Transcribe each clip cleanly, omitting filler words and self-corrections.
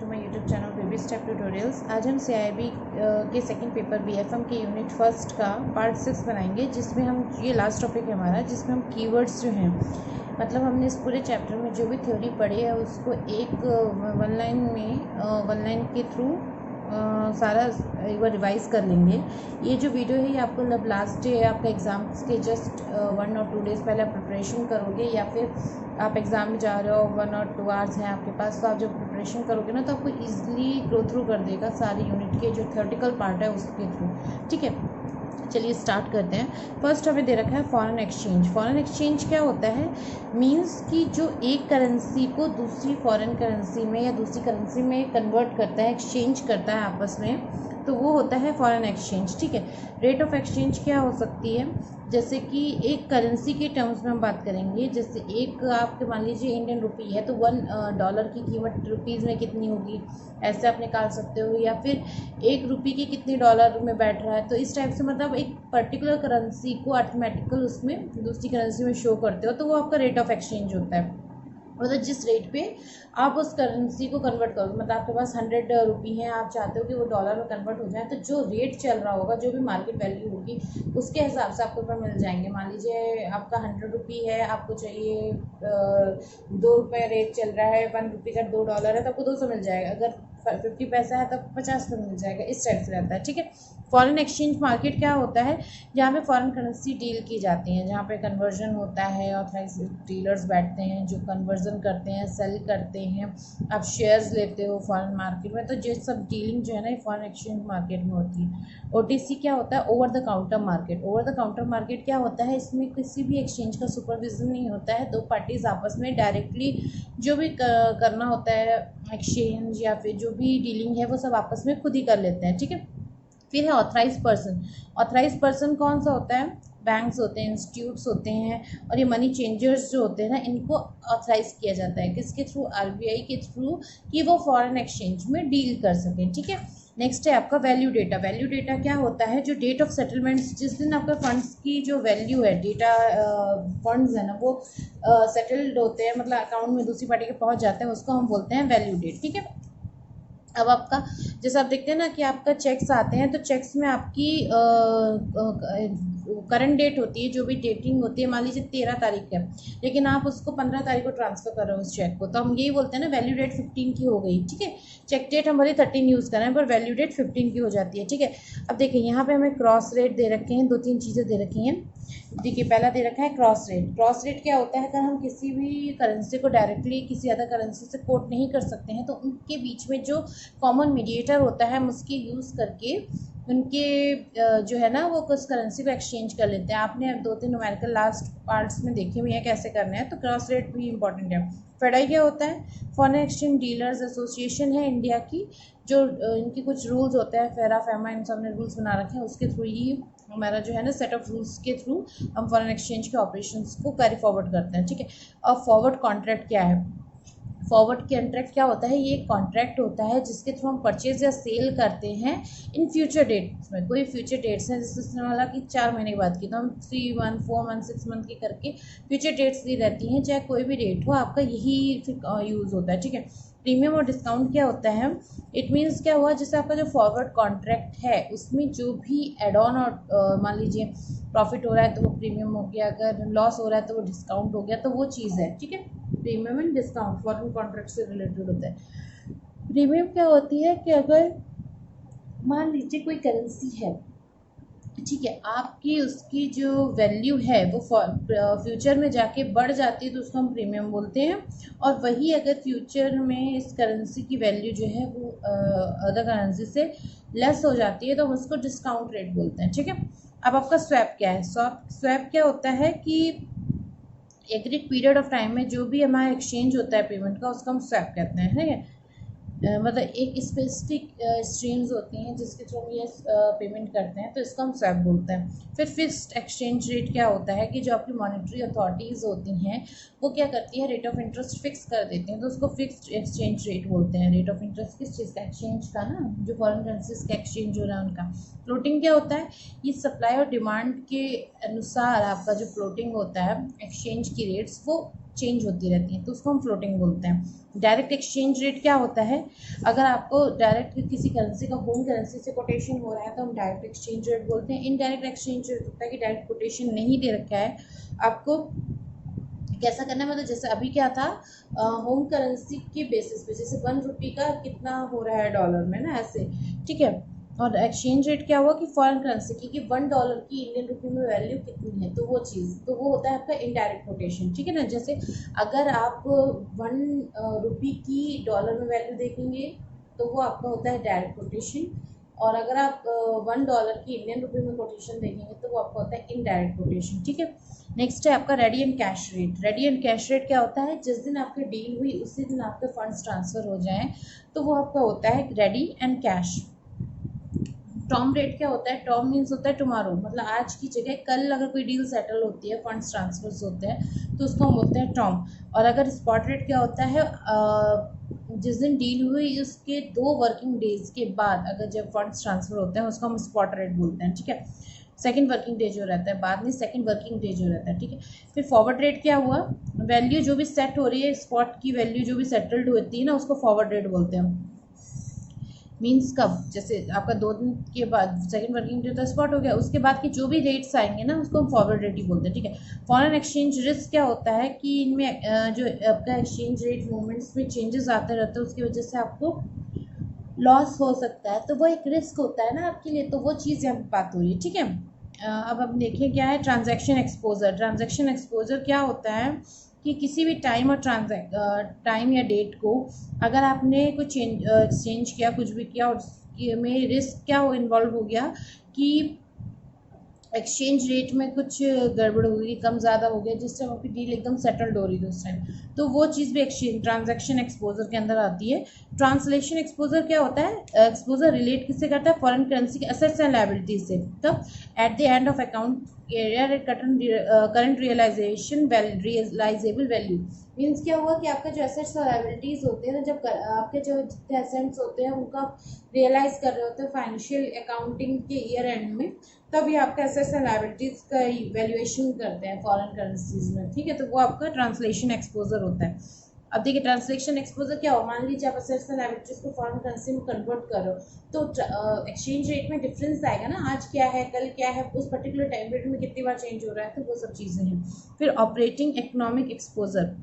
To my YouTube channel baby step tutorials. आज हम CIB के सेकंड पेपर BFM के यूनिट फर्स्ट का पार्ट 6 बनाएंगे, जिसमें हम ये लास्ट टॉपिक है हमारा, जिसमें हम कीवर्ड्स जो हैं, मतलब हमने इस पूरे चैप्टर में जो भी थ्योरी पढ़ी है उसको एक वन लाइन के थ्रू सारा एक बार रिवाइज कर लेंगे। ये जो वीडियो है ये आपको मतलब लास्ट डे आपका एग्ज़ाम के जस्ट 1 और 2 डेज़ पहले आप प्रिपरेशन करोगे, या फिर आप एग्ज़ाम में जा रहे हो 1 और 2 आवर्स हैं आपके पास, तो आप जब प्रिपरेशन करोगे ना तो आपको ईजिली गो थ्रू कर देगा सारे यूनिट के जो थ्योरेटिकल पार्ट है उसके थ्रू। ठीक है, चलिए स्टार्ट करते हैं। फर्स्ट हमें दे रखा है फॉरेन एक्सचेंज। फॉरेन एक्सचेंज क्या होता है? मींस कि जो एक करेंसी को दूसरी फॉरेन करेंसी में या दूसरी करेंसी में कन्वर्ट करता है, एक्सचेंज करता है आपस में, तो वो होता है फॉरेन एक्सचेंज। ठीक है, रेट ऑफ एक्सचेंज क्या हो सकती है? जैसे कि एक करेंसी के टर्म्स में हम बात करेंगे, जैसे एक आपके मान लीजिए इंडियन रुपी है तो $1 की कीमत रुपीज़ में कितनी होगी, ऐसे आप निकाल सकते हो, या फिर एक रुपये की कितने डॉलर में बैठ रहा है। तो इस टाइप से मतलब एक पर्टिकुलर करेंसी को अर्थमेटिकल उसमें दूसरी करेंसी में शो करते हो, तो वो आपका रेट ऑफ एक्सचेंज होता है। मतलब जिस रेट पे आप उस करेंसी को कन्वर्ट करोगे, मतलब आपके पास 100 रुपये हैं, आप चाहते हो कि वो डॉलर में कन्वर्ट हो जाए, तो जो रेट चल रहा होगा, जो भी मार्केट वैल्यू होगी, उसके हिसाब से आपको ऊपर मिल जाएंगे। मान लीजिए आपका 100 रुपये है, आपको चाहिए 2 रुपये रेट चल रहा है, 1 रुपये का $2 है तो आपको 200 मिल जाएगा। अगर 50 पैसा है तब 50 में मिल जाएगा। इस टाइप से रहता है। ठीक है, फॉरेन एक्सचेंज मार्केट क्या होता है? जहाँ पे फॉरेन करेंसी डील की जाती है, जहाँ पे कन्वर्जन होता है, ऑथराइज डीलर्स बैठते हैं जो कन्वर्जन करते हैं, सेल करते हैं, आप शेयर्स लेते हो फॉरेन मार्केट में, तो ये सब डीलिंग जो है ना ये फॉरेन एक्सचेंज मार्केट में होती है। OTC क्या होता है? Over the counter market. Over the counter market क्या होता है? इसमें किसी भी एक्सचेंज का सुपरविजन नहीं होता है, दो पार्टीज आपस में डायरेक्टली जो भी करना होता है एक्सचेंज या फिर जो भी डीलिंग है वो सब आपस में खुद ही कर लेते हैं। ठीक है, फिर है ऑथराइज पर्सन। ऑथराइज पर्सन कौन सा होता है? बैंक्स होते हैं, इंस्टीट्यूट्स होते हैं, और ये मनी चेंजर्स जो होते हैं ना, इनको ऑथराइज किया जाता है। किसके थ्रू? RBI के थ्रू, कि वो फॉरेन एक्सचेंज में डील कर सकें। ठीक है, नेक्स्ट है आपका वैल्यू डेटा। वैल्यू डेटा क्या होता है? जो डेट ऑफ सेटलमेंट्स, जिस दिन आपका फंड्स की जो वैल्यू है, डेटा फंड्स है ना वो सेटल्ड होते हैं, मतलब अकाउंट में दूसरी पार्टी के पहुंच जाते हैं, उसको हम बोलते हैं वैल्यू डेट। ठीक है, अब आपका जैसे आप देखते हैं ना कि आपका चेक्स आते हैं, तो चेक्स में आपकी करंट डेट होती है, जो भी डेटिंग होती है, मान लीजिए 13 तारीख है, लेकिन आप उसको 15 तारीख को ट्रांसफर कर रहे हो उस चेक को, तो हम यही बोलते हैं ना वैल्यू डेट 15 की हो गई। ठीक है, चेक डेट हम भले 13 यूज़ कर रहे हैं पर वैल्यू डेट 15 की हो जाती है। ठीक है, अब देखिए यहाँ पे हमें क्रॉस रेट दे रखे हैं, 2-3 चीज़ें दे रखी हैं। देखिए पहला दे रखा है क्रॉस रेट। क्रॉस रेट क्या होता है? अगर हम किसी भी करेंसी को डायरेक्टली किसी अदर करेंसी से कोट नहीं कर सकते हैं, तो उनके बीच में जो कॉमन मीडिएटर होता है हम उसके यूज़ करके उनके जो है ना वो उस करेंसी को एक्सचेंज कर लेते हैं। आपने 2-3 न्यूमेरिकल लास्ट पार्ट्स में देखे हुए हैं कैसे करना है, तो क्रॉस रेट भी इंपॉर्टेंट है। फेडाई क्या होता है? फॉरेन एक्सचेंज डीलर्स एसोसिएशन है इंडिया की, जो इनकी कुछ रूल्स होते हैं, फेरा फेमा इन सब ने रूल्स बना रखे हैं, उसके थ्रू ही हमारा जो है ना सेट ऑफ रूल्स के थ्रू हम फॉरेन एक्सचेंज के ऑपरेशंस को कैरी फॉरवर्ड करते हैं। ठीक है, अब फॉरवर्ड कॉन्ट्रैक्ट क्या है? फॉरवर्ड कॉन्ट्रैक्ट क्या होता है? ये एक कॉन्ट्रैक्ट होता है जिसके थ्रू हम परचेज या सेल करते हैं इन फ्यूचर डेट्स में। कोई फ्यूचर डेट्स हैं, जैसे वाला कि 4 महीने के बाद की, तो हम 3 मंथ 4 मंथ 6 मंथ की करके फ्यूचर डेट्स दी रहती हैं, चाहे कोई भी डेट हो, आपका यही यूज़ होता है। ठीक है, प्रीमियम और डिस्काउंट क्या होता है? इट मीन्स क्या हुआ, जैसे आपका जो फॉरवर्ड कॉन्ट्रैक्ट है उसमें जो भी एड ऑन और मान लीजिए प्रॉफिट हो रहा है तो वो प्रीमियम हो गया, अगर लॉस हो रहा है तो वो डिस्काउंट हो गया, तो वो चीज़ है। ठीक है, premium and discount foreign contract से रिलेटेड होता है। प्रीमियम क्या होती है कि अगर मान लीजिए कोई करेंसी है, ठीक है, आपकी उसकी जो वैल्यू है वो फ्यूचर में जाके बढ़ जाती है तो उसको हम प्रीमियम बोलते हैं, और वही अगर फ्यूचर में इस करेंसी की वैल्यू जो है वो अदर करेंसी से लेस हो जाती है तो हम उसको डिस्काउंट रेट बोलते हैं। ठीक है, अब आपका स्वैप क्या है? स्वैप क्या होता है कि एग्रीड पीरियड ऑफ टाइम में जो भी हमारा एक्सचेंज होता है पेमेंट का, उसको हम स्वैप कहते हैं। ठीक है, मतलब एक स्पेसिफिक स्ट्रीम्स होती हैं जिसके थ्रू हम ये पेमेंट करते हैं, तो इसको हम स्वैप बोलते हैं। फिर फिक्स्ड एक्सचेंज रेट क्या होता है कि जो आपकी मॉनेटरी अथॉरिटीज़ होती हैं वो क्या करती है, रेट ऑफ इंटरेस्ट फिक्स कर देती हैं, तो उसको फिक्स्ड एक्सचेंज रेट बोलते हैं। रेट ऑफ इंटरेस्ट किस चीज़ का? एक्सचेंज का ना, जो फॉरेन करेंसीज का एक्सचेंज हो रहा है उनका। फ्लोटिंग क्या होता है? ये सप्लाई और डिमांड के अनुसार आपका जो फ्लोटिंग होता है एक्सचेंज की रेट्स वो चेंज होती रहती हैं, तो उसको हम फ्लोटिंग बोलते हैं। डायरेक्ट एक्सचेंज रेट क्या होता है, अगर आपको डायरेक्ट किसी करेंसी का होम करेंसी से कोटेशन हो रहा है तो हम डायरेक्ट एक्सचेंज रेट बोलते हैं। इनडायरेक्ट एक्सचेंज रेट होता है कि डायरेक्ट कोटेशन नहीं दे रखा है, आपको कैसा करना है, मतलब जैसे अभी क्या था, होम करेंसी के बेसिस पे, जैसे 1 रुपये का कितना हो रहा है डॉलर में ना, ऐसे, ठीक है। और एक्सचेंज रेट क्या हुआ कि फॉरेन करेंसी की कि $1 की इंडियन रुपये में वैल्यू कितनी है, तो वो चीज़, तो वो होता है आपका इनडायरेक्ट कोटेशन, ठीक है ना। जैसे अगर आप 1 रुपये की डॉलर में वैल्यू देखेंगे तो वो आपका होता है डायरेक्ट कोटेशन, और अगर आप $1 की इंडियन रुपये में कोटेशन देखेंगे तो वो आपका होता है इनडायरेक्ट कोटेशन, ठीक है। नेक्स्ट है आपका ready and cash rate. Ready and cash rate क्या होता है, जिस दिन आपकी डील हुई उसी दिन आपके फंड्स ट्रांसफ़र हो जाएं तो वो आपका होता है ready and cash. Term rate क्या होता है, टर्म मीन्स होता है टुमारो, मतलब आज की जगह कल अगर कोई डील सेटल होती है, फंड्स ट्रांसफर्स होते हैं तो उसको हम बोलते हैं टर्म। और अगर स्पॉट रेट क्या होता है, जिस दिन डील हुई उसके 2 वर्किंग डेज के बाद अगर जब फंड्स ट्रांसफर होते हैं उसको हम स्पॉट रेट बोलते हैं, ठीक है। सेकंड वर्किंग डे जो रहता है, बाद में सेकंड वर्किंग डे जो रहता है, ठीक है। फिर फॉरवर्ड रेट क्या हुआ, वैल्यू जो भी सेट हो रही है, स्पॉट की वैल्यू जो भी सेटल्ड होती है ना उसको फॉरवर्ड रेट बोलते हैं। मीन्स कब, जैसे आपका 2 दिन के बाद सेकंड वर्किंग डे तो स्पॉट हो गया, उसके बाद के जो भी रेट्स आएंगे ना उसको हम फॉरवर्ड रेट ही बोलते हैं, ठीक है। फॉरेन एक्सचेंज रिस्क क्या होता है कि इनमें जो आपका एक्सचेंज रेट मूवमेंट्स में चेंजेस आते रहते हैं, उसकी वजह से आपको लॉस हो सकता है, तो वो एक रिस्क होता है ना आपके लिए, तो वो चीज़ यहाँ पे बात हो रही है, ठीक है। अब हम देखें क्या है ट्रांजैक्शन एक्सपोजर। ट्रांजैक्शन एक्सपोजर क्या होता है कि किसी भी टाइम और टाइम या डेट को अगर आपने कुछ एक्सचेंज किया, कुछ भी किया और में रिस्क क्या हो इन्वॉल्व हो गया कि एक्सचेंज रेट में कुछ गड़बड़ हो गई, कम ज़्यादा हो गया, जिस टाइम आपकी डील एकदम सेटल्ड हो रही थी उस टाइम, तो वो चीज़ भी एक्सचेंज ट्रांजैक्शन एक्सपोजर के अंदर आती है। ट्रांसलेशन एक्सपोजर क्या होता है, एक्सपोजर रिलेट किससे करता है, फॉरेन करेंसी के असेट्स एंड लायबिलिटीज से। तब at the end of account current realisable value, means क्या हुआ कि आपका जो एसेट्स और लायबिलिटीज़ होते हैं ना, जब आपके जो जितने एसेट्स होते हैं उनका रियलाइज कर रहे होते हैं फाइनेंशियल अकाउंटिंग के ईयर एंड में, तब ये आपका एसेट्स एंड लायबिलिटीज़ का वैल्यूएशन करते हैं फॉरेन करेंसीज में, ठीक है। तो वो आपका ट्रांसलेशन एक्सपोजर होता है। अब देखिए ट्रांसलेशन एक्सपोजर क्या हो, मान लीजिए आप एसेट्स एंड लायबिलिटीज़ को फॉरेन करेंसी में कन्वर्ट कर रहे हो तो एक्सचेंज रेट में डिफरेंस आएगा ना, आज क्या है कल क्या है, उस पर्टिकुलर टाइम पीरियड में कितनी बार चेंज हो रहा है, तो वो सब चीज़ें हैं। फिर operating economic exposure.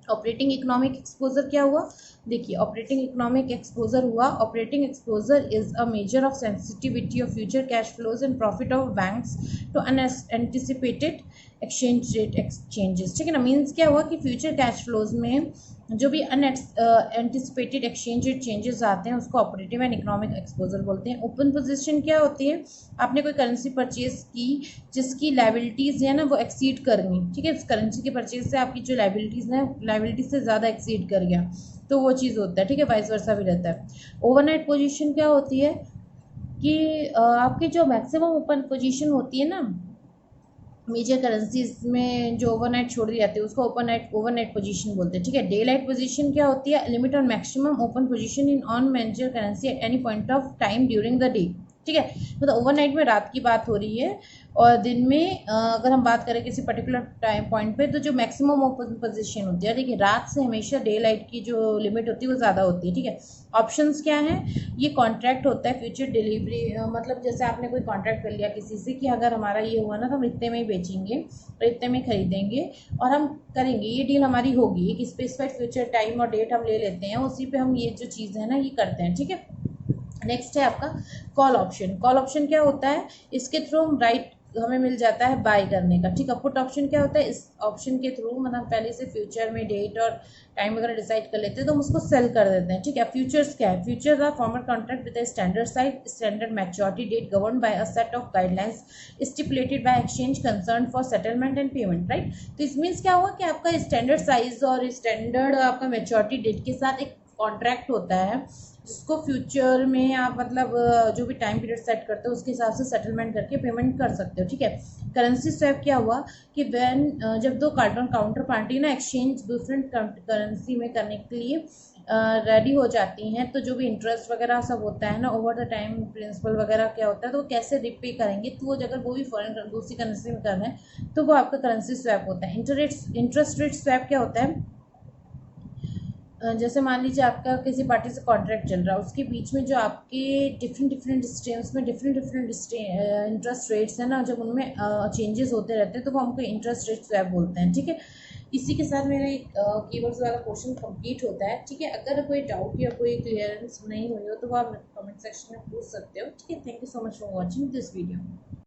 Operating economic exposure क्या हुआ, देखिए ऑपरेटिंग इकोनॉमिक एक्सपोजर हुआ, operating exposure is a measure of sensitivity of future cash flows and profit of banks to unanticipated exchange rate exchanges, ठीक है ना। मीन्स क्या हुआ कि फ्यूचर कैश फ्लोज में जो भी अनएंटिसिपेटेड एक्सचेंज रेट चेंजेस आते हैं उसको ऑपरेटिव एंड इकोनॉमिक एक्सपोजर बोलते हैं। ओपन पोजीशन क्या होती है, आपने कोई करेंसी परचेज की जिसकी लायबिलिटीज़ है ना वो एक्सीड कर गई, ठीक है, उस करेंसी के परचेज से आपकी जो लायबिलिटीज़ है लायबिलिटीज से ज़्यादा एक्सीड कर गया, तो वो चीज़ होता है, ठीक है। वाइस वर्सा भी रहता है। ओवरनाइट पोजीशन क्या होती है कि आपकी जो मैक्सिमम ओपन पोजीशन होती है ना मेजर करेंसीज में, जो ओवरनाइट छोड़ दी जाती है उसको ओवरनाइट पोजीशन बोलते हैं, ठीक है। डे लाइट पोजीशन क्या होती है, limit on maximum open position in on major currency at any point of time during the day, ठीक है। मतलब ओवरनाइट में रात की बात हो रही है, और दिन में अगर हम बात करें किसी पर्टिकुलर टाइम पॉइंट पे तो जो मैक्सिमम ओपन पोजीशन होती है, देखिए रात से हमेशा डे लाइट की जो लिमिट होती है वो ज़्यादा होती है, ठीक है। ऑप्शंस क्या हैं, ये कॉन्ट्रैक्ट होता है फ्यूचर डिलीवरी, मतलब जैसे आपने कोई कॉन्ट्रैक्ट कर लिया किसी से कि अगर हमारा ये हुआ ना तो हम इतने में ही बेचेंगे और इतने में खरीदेंगे और हम करेंगे, ये डील हमारी होगी, एक स्पेसिफाइड फ्यूचर टाइम और डेट हम ले लेते हैं, उसी पे हम ये जो चीज़ है ना ये करते हैं, ठीक है। नेक्स्ट है आपका कॉल ऑप्शन। कॉल ऑप्शन क्या होता है, इसके थ्रू हम राइट हमें मिल जाता है बाय करने का, ठीक है। पुट ऑप्शन क्या होता है, इस ऑप्शन के थ्रू मतलब पहले से फ्यूचर में डेट और टाइम वगैरह डिसाइड कर लेते हैं तो हम उसको सेल कर देते हैं, ठीक है। फ्यूचर्स क्या है, future are formal contract with standard size standard maturity date govern by a set of guidelines stipulated by exchange concern for settlement and payment, right. तो इस मीन्स क्या हुआ कि आपका स्टैंडर्ड साइज और स्टैंडर्ड आपका मैच्योरिटी डेट के साथ एक कॉन्ट्रैक्ट होता है जिसको फ्यूचर में आप मतलब जो भी टाइम पीरियड सेट करते हो उसके हिसाब से सेटलमेंट करके पेमेंट कर सकते हो, ठीक है। करेंसी स्वैप क्या हुआ कि जब दो काउंटर पार्टी ना एक्सचेंज डिफरेंट करेंसी में करने के लिए रेडी हो जाती हैं, तो जो भी इंटरेस्ट वगैरह सब होता है ना ओवर द टाइम, प्रिंसिपल वगैरह क्या होता है, तो वो कैसे रिपे करेंगे, तो वो अगर वो भी फॉरेन दूसरी करेंसी में कर रहे हैं तो वो आपका करेंसी स्वैप होता है। इंटरेस्ट रेट स्वैप क्या होता है, जैसे मान लीजिए आपका किसी पार्टी से कॉन्ट्रैक्ट चल रहा है, उसके बीच में जो आपके डिफरेंट स्ट्रीम्स में डिफरेंट इंटरेस्ट रेट्स हैं ना, जब उनमें चेंजेस होते रहते हैं तो वो हमको इंटरेस्ट रेट स्वैप बोलते हैं, ठीक है। इसी के साथ मेरा एक कीवर्ड्स वाला क्वेश्चन कंप्लीट होता है, ठीक है। अगर कोई डाउट या कोई क्लियरेंस नहीं हुई हो तो वो आप कमेंट सेक्शन में पूछ सकते हो, ठीक है। Thank you so much for watching this video.